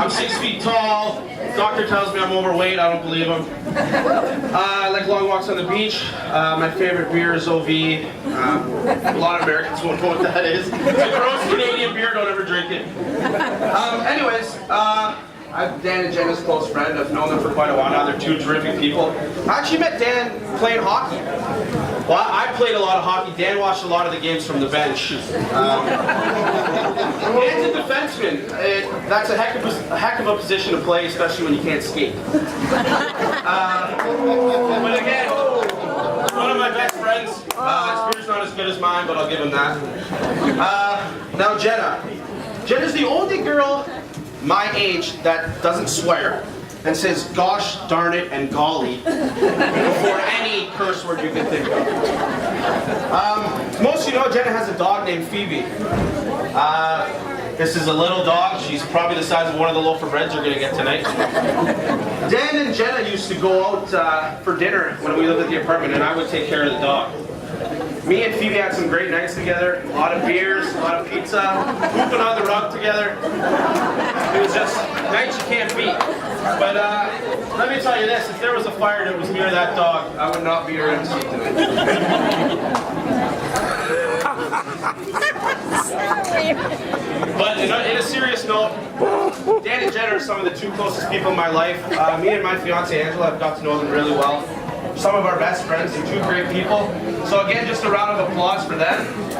I'm 6 feet tall. Doctor tells me I'm overweight. I don't believe him. I like long walks on the beach. My favorite beer is OV. A lot of Americans won't know what that is. It's a gross Canadian beer. Don't ever drink it. Anyways, I'm Dan and Jenna's close friend. I've known them for quite a while now. They're two terrific people. I actually met Dan playing hockey. Well, I played a lot of hockey. Dan watched a lot of the games from the bench. Dan's a defenseman. That's a heck of a position to play, especially when you can't skate. But again, one of my best friends. His beer's not as good as mine, but I'll give him that. Now Jenna. Jenna's the only girl my age that doesn't swear and says gosh, darn it, and golly before any curse word you can think of. Most of you know Jenna has a dog named Phoebe. This is a little dog. She's probably the size of one of the loaf of breads you're going to get tonight. Dan and Jenna used to go out for dinner when we lived at the apartment, and I would take care of the dog. Me and Phoebe had some great nights together, a lot of beers, a lot of pizza, pooping on the rug together. It was just nights you can't beat. But let me tell you this, if there was a fire that was near that dog, I would not be your MC tonight. But in a serious note, Dan and Jen are some of the two closest people in my life. Me and my fiance Angela, I've got to know them really well. Some of our best friends and two great people. So again, just a round of applause for them. And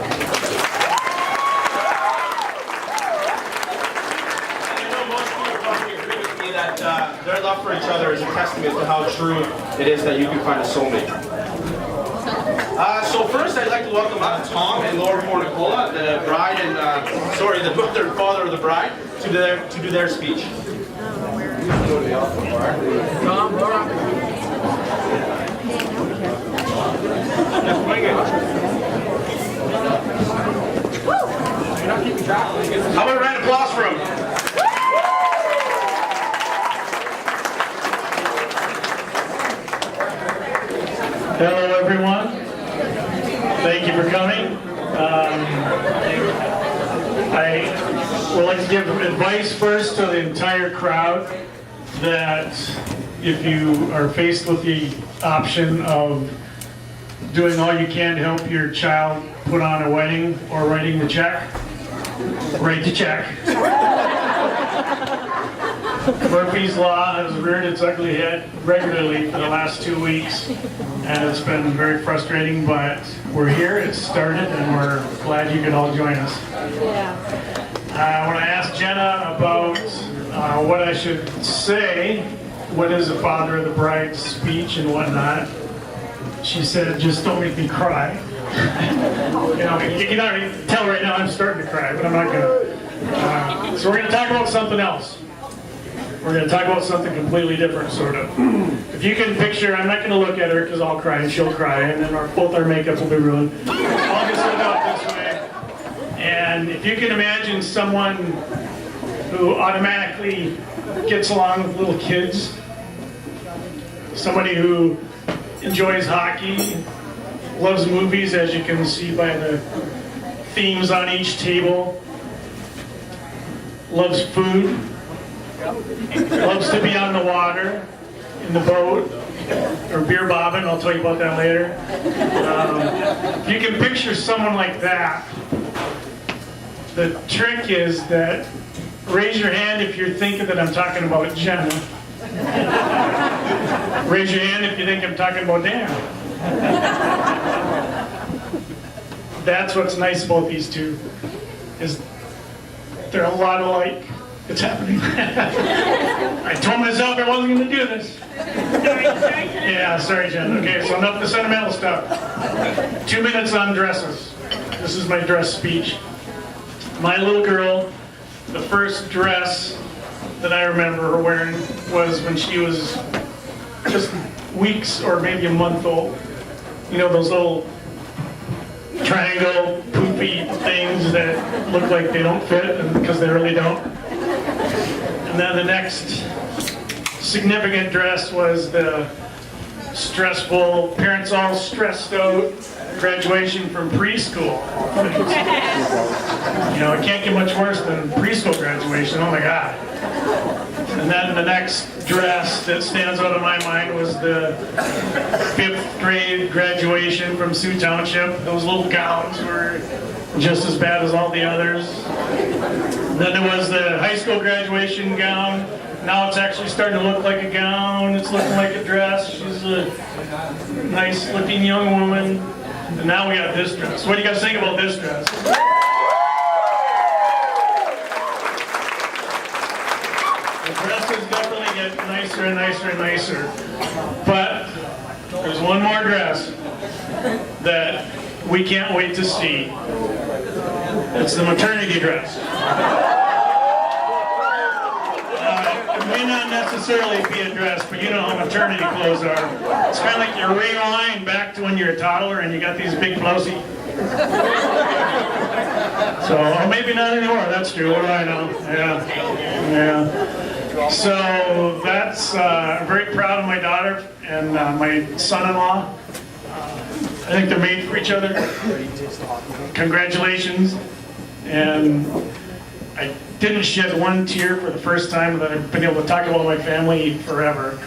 I know most of you are probably agree with me that their love for each other is a testament to how true it is that you can find a soulmate. So first, I'd like to welcome up Tom and Laura Fornicola, the bride and the mother and father of the bride, to do their speech. Tom, Laura. How about a round of applause for him? Hello everyone. Thank you for coming. I would like to give advice first to the entire crowd that if you are faced with the option of doing all you can to help your child put on a wedding or writing the check, write the check. Murphy's Law has reared its ugly head regularly for the last 2 weeks, and it's been very frustrating, but we're here, it's started, and we're glad you could all join us. When I asked Jenna about what I should say, what is the father of the bride's speech and whatnot, she said, just don't make me cry. You can already tell right now I'm starting to cry, but I'm not going to. So we're going to talk about something else. We're going to talk about something completely different, sort of. If you can picture, I'm not going to look at her because I'll cry and she'll cry, and then both our makeup will be ruined. I'll just look out this way. And if you can imagine someone who automatically gets along with little kids, somebody who enjoys hockey, loves movies, as you can see by the themes on each table, loves food, loves to be on the water, in the boat, or beer bobbing, I'll tell you about that later. If you can picture someone like that, the trick is that, raise your hand if you're thinking that I'm talking about Jenna. Raise your hand if you think I'm talking about Dan. That's what's nice about these two, is they're a lot alike. It's happening. I told myself I wasn't going to do this. Yeah, sorry, Jen. Okay, so enough of the sentimental stuff. 2 minutes on dresses. This is my dress speech. My little girl, the first dress that I remember her wearing was when she was just weeks or maybe a month old. You know, those little triangle poopy things that look like they don't fit, because they really don't. And then the next significant dress was the stressful, parents all stressed out graduation from preschool. You know, it can't get much worse than preschool graduation, oh my God. And the next dress that stands out in my mind was the 5th grade graduation from Sioux Township. Those little gowns were just as bad as all the others. Then there was the high school graduation gown. Now it's actually starting to look like a gown. It's looking like a dress. She's a nice looking young woman. And now we got this dress. What do you guys think about this dress? The dresses definitely get nicer and nicer and nicer. But there's one more dress that we can't wait to see. It's the maternity dress. It may not necessarily be a dress, but you know how maternity clothes are. It's kind of like you rewind back to when you're a toddler and you got these big blousey. So, or maybe not anymore, that's true, what do I know? Yeah. So that's, I'm very proud of my daughter and my son-in-law. I think they're made for each other. Congratulations. And I didn't shed one tear for the first time that I've been able to talk about my family forever.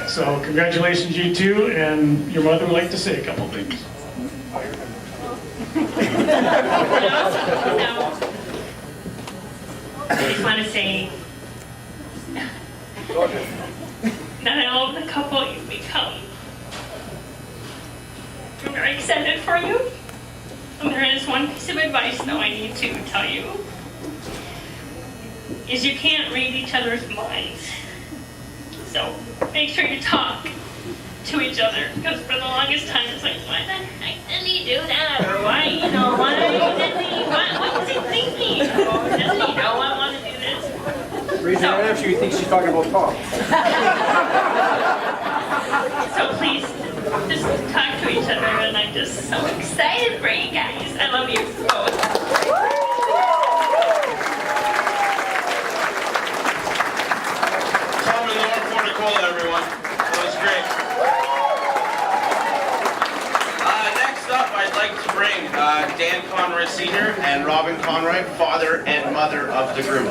So congratulations, you two, and your mother would like to say a couple things. I just want to say that I love the couple you've become. I'm very excited for you. And there is one piece of advice, though, I need to tell you. Is you can't read each other's minds. So make sure you talk to each other, because for the longest time it's like, why the heck did he do that? Or why, why did he, what was he thinking? Or doesn't he know I want to do this? Read her after you think she's talking about Tom. So please, just talk to each other, and I'm just so excited for you guys. I love you both. Everyone. That was great. Next up, I'd like to bring Dan Conroy Sr. and Robin Conroy, father and mother of the Groom.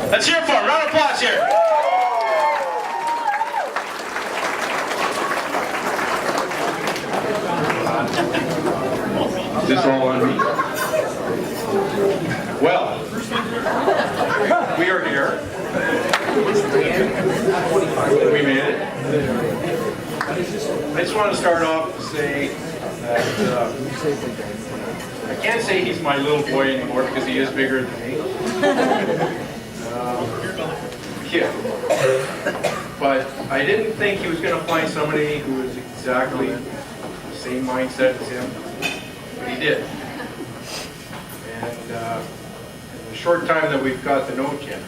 Let's hear it for them. Round of applause here. Is this all on me? Well, we are here. We made it. I just want to start off to say that I can't say he's my little boy anymore because he is bigger than me. Yeah. But I didn't think he was going to find somebody who was exactly the same mindset as him, but he did. And in the short time that we've got to know each other,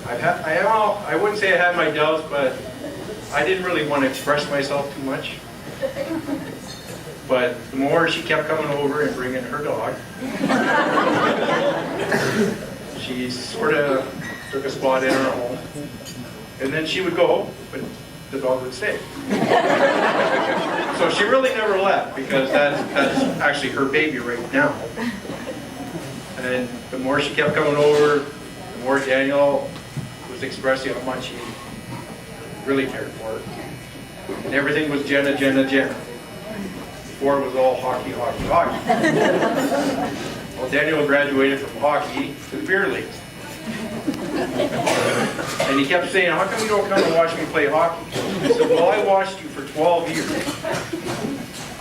I wouldn't say I had my doubts, but I didn't really want to express myself too much. But the more she kept coming over and bringing her dog, she sort of took a spot in our home. And then she would go, but the dog would stay. So she really never left, because that's actually her baby right now. And the more she kept coming over, the more Daniel was expressing how much he really cared for her. And everything was Jenna, Jenna, Jenna. Before it was all hockey, hockey, hockey. Well, Daniel graduated from hockey to the beer leagues. And he kept saying, how come you don't come and watch me play hockey? I said, well, I watched you for 12 years.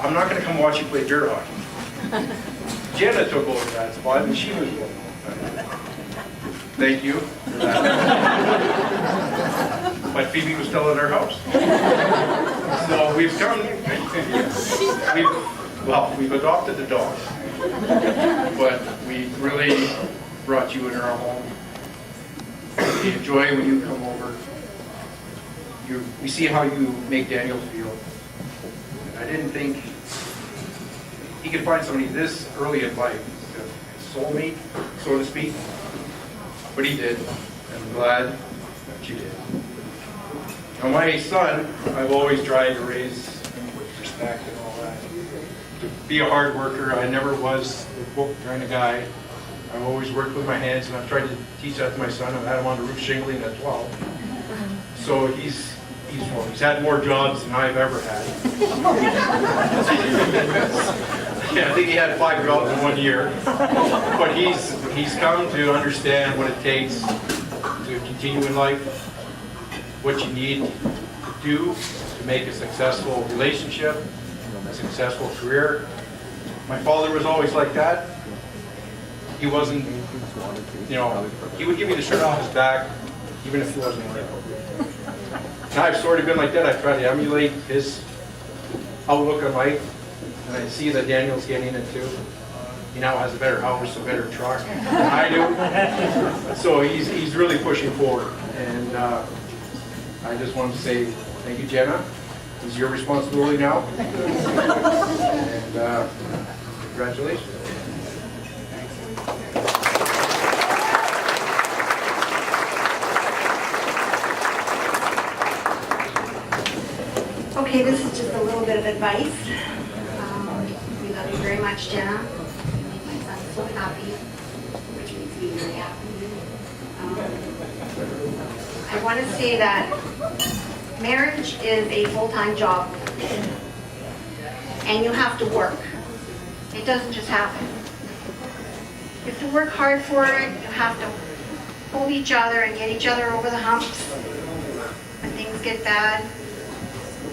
I'm not going to come watch you play beer hockey. Jenna took over that spot, and she was one. Thank you for that. But Phoebe was still in her house. So we've come, we've adopted the dog. But we really brought you in our home. We enjoy when you come over. We see how you make Daniel feel. And I didn't think he could find somebody this early in life, a soulmate, so to speak. But he did. I'm glad that you did. Now my son, I've always tried to raise him with respect and all that. To be a hard worker, I never was the book kind of guy. I've always worked with my hands, and I've tried to teach that to my son. I've had him on the roof shingling at 12. So he's had more jobs than I've ever had. Yeah, I think he had 5 jobs in 1 year. But he's come to understand what it takes to continue in life, what you need to do to make a successful relationship, a successful career. My father was always like that. He wasn't, you know, he would give me the shirt off his back, even if it wasn't right. And I've sort of been like that. I try to emulate his outlook on life, and I see that Daniel's getting it too. He now has a better house, a better truck than I do. So he's really pushing forward. And I just want to say thank you, Jenna. It's your responsibility now. And congratulations. Okay, this is just a little bit of advice. We love you very much, Jenna. You make my son so happy, which makes me very happy. I want to say that marriage is a full-time job, and you have to work. It doesn't just happen. You have to work hard for it. You have to hold each other and get each other over the humps when things get bad.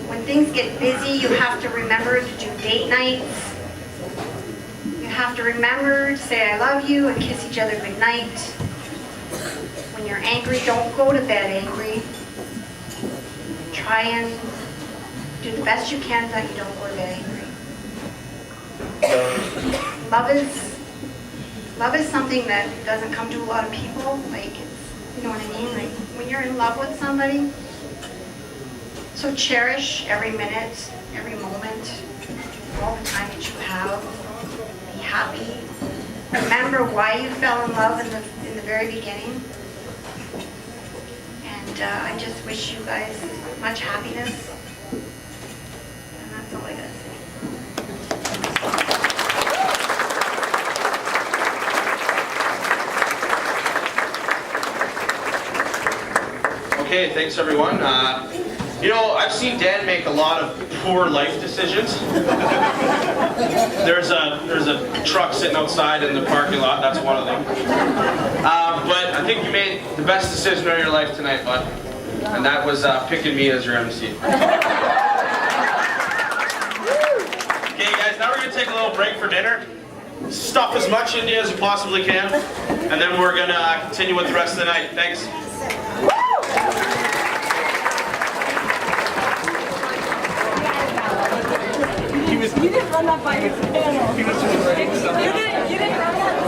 When things get busy, you have to remember to do date nights. You have to remember to say I love you and kiss each other goodnight. When you're angry, don't go to bed angry. Try and do the best you can so that you don't go to bed angry. Love is something that doesn't come to a lot of people. Like, you know what I mean? Like, when you're in love with somebody, so cherish every minute, every moment, all the time that you have. Be happy. Remember why you fell in love in the very beginning. And I just wish you guys much happiness. And that's all I gotta say. Okay, thanks everyone. You know, I've seen Dan make a lot of poor life decisions. There's a truck sitting outside in the parking lot. That's one of them. But I think you made the best decision of your life tonight, bud. And that was picking me as your MC. Okay, guys, now we're going to take a little break for dinner. Stuff as much into you as you possibly can. And then we're going to continue with the rest of the night. Thanks. You didn't run that by your panel. You didn't run that.